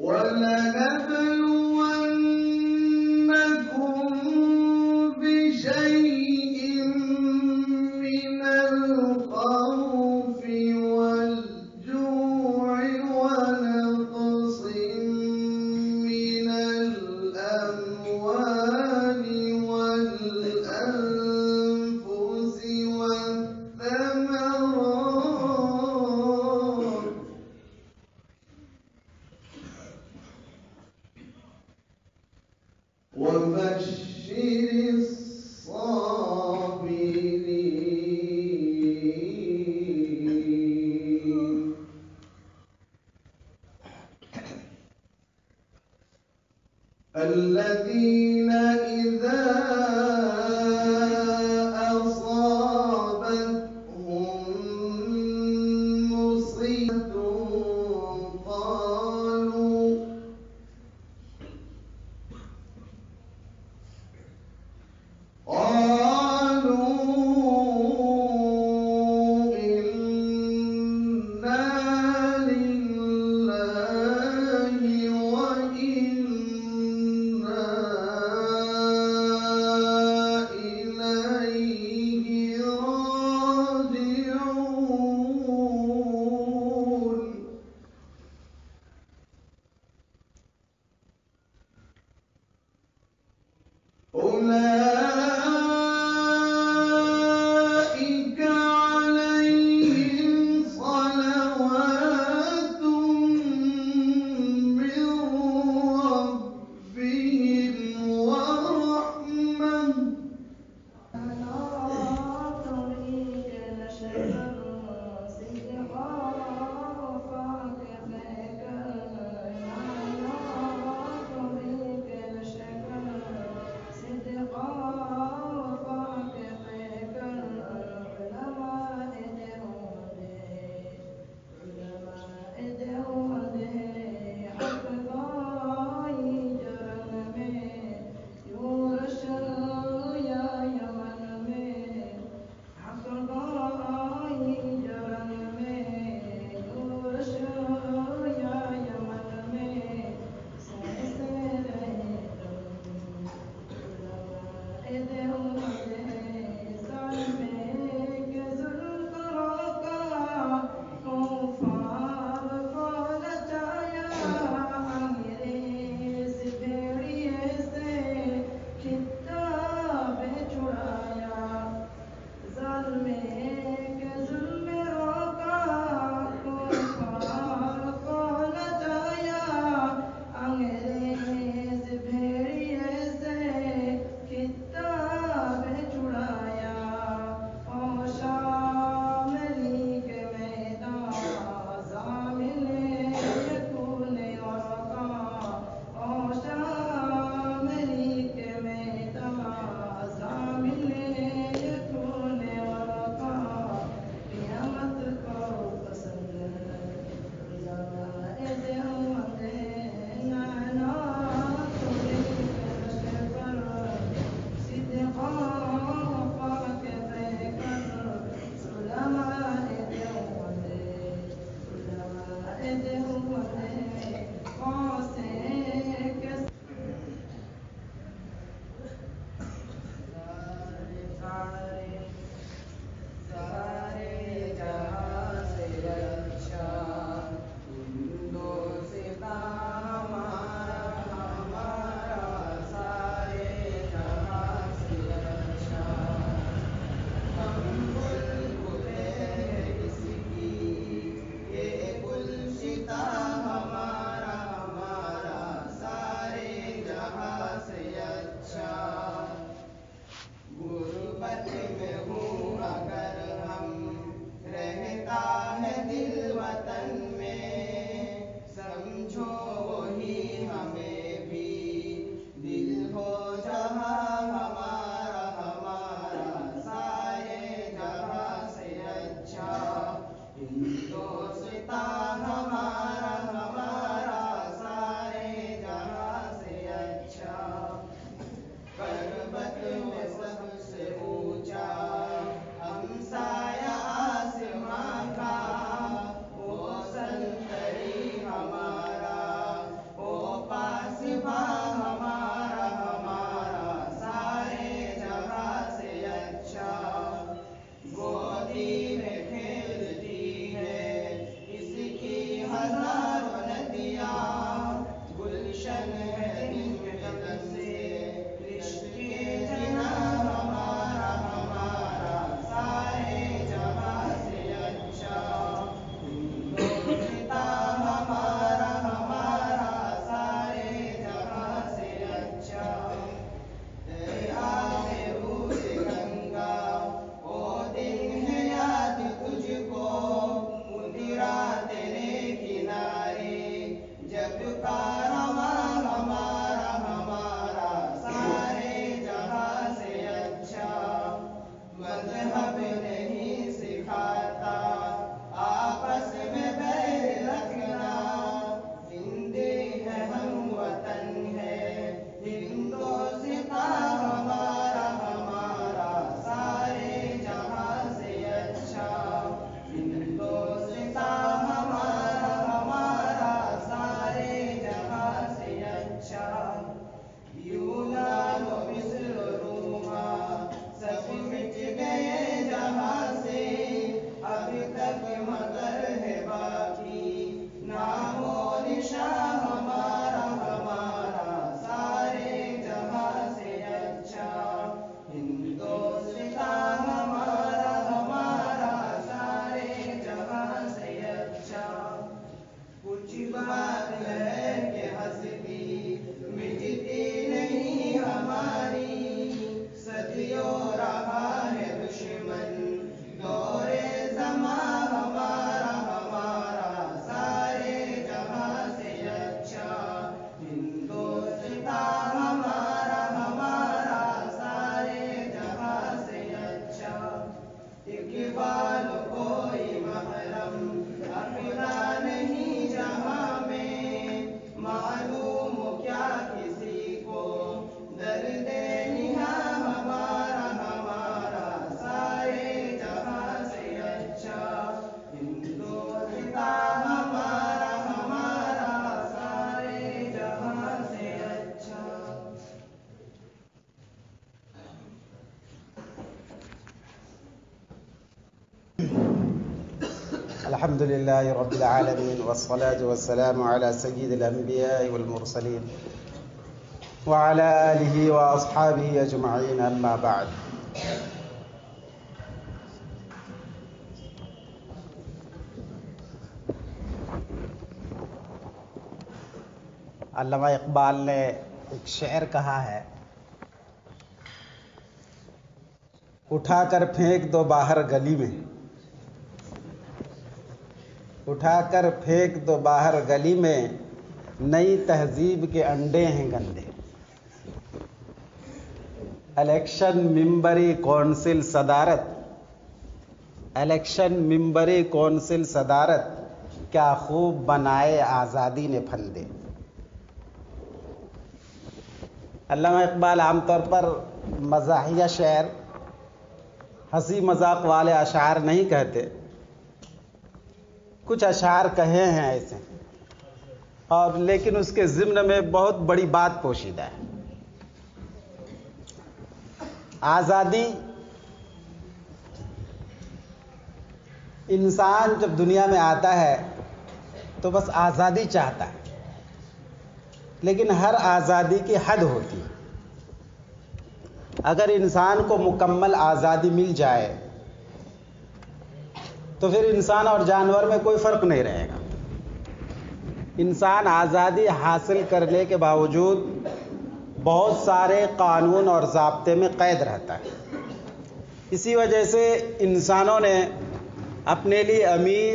وَلَنَبْلُوَنَّكُم بِشَيْءٍ مِّنَ الْخَوْفِ وَالْجُوعِ وَنَقْصٍ مِّنَ الْأَمْوَالِ وَالْأَنفُسِ وَالثَّمَرَاتِ وَبَشِّرِ الصَّابِرِينَ الَّذِينَ إِذَا أَصَابَتْهُم مُّصِيبَةٌ قالوا إِنَّا لِلَّهِ وَإِنَّا الحمد لله رب العالمين والصلاة والسلام على سيد الأنبياء والمرسلين وعلى آله وأصحابه أجمعين أما بعد. علامہ اقبال نے ایک شعر کہا ہے، اٹھا کر پھینک دو باہر گلی میں، اٹھا کر پھینک دو باہر گلی میں، نئی تہذیب کے انڈے ہیں گندے. الیکشن ممبری کونسل صدارت، الیکشن ممبری کونسل صدارت، کیا خوب بنائے آزادی نے پھندے. علامہ اقبال عام طور پر مزاحیہ شعر، ہنسی مذاق والے اشعار نہیں کہتے. کچھ اشعار کہے ہیں ایسے، اور لیکن اس کے ضمن میں بہت بڑی بات پوشیدہ ہے. آزادی، انسان جب دنیا میں آتا ہے تو بس آزادی چاہتا ہے، لیکن ہر آزادی کی حد ہوتی ہے. اگر انسان کو مکمل آزادی مل جائے تو پھر انسان اور جانور میں کوئی فرق نہیں رہے گا. انسان آزادی حاصل کرنے کے باوجود بہت سارے قانون اور ضابطے میں قید رہتا ہے. اسی وجہ سے انسانوں نے اپنے لیے امیر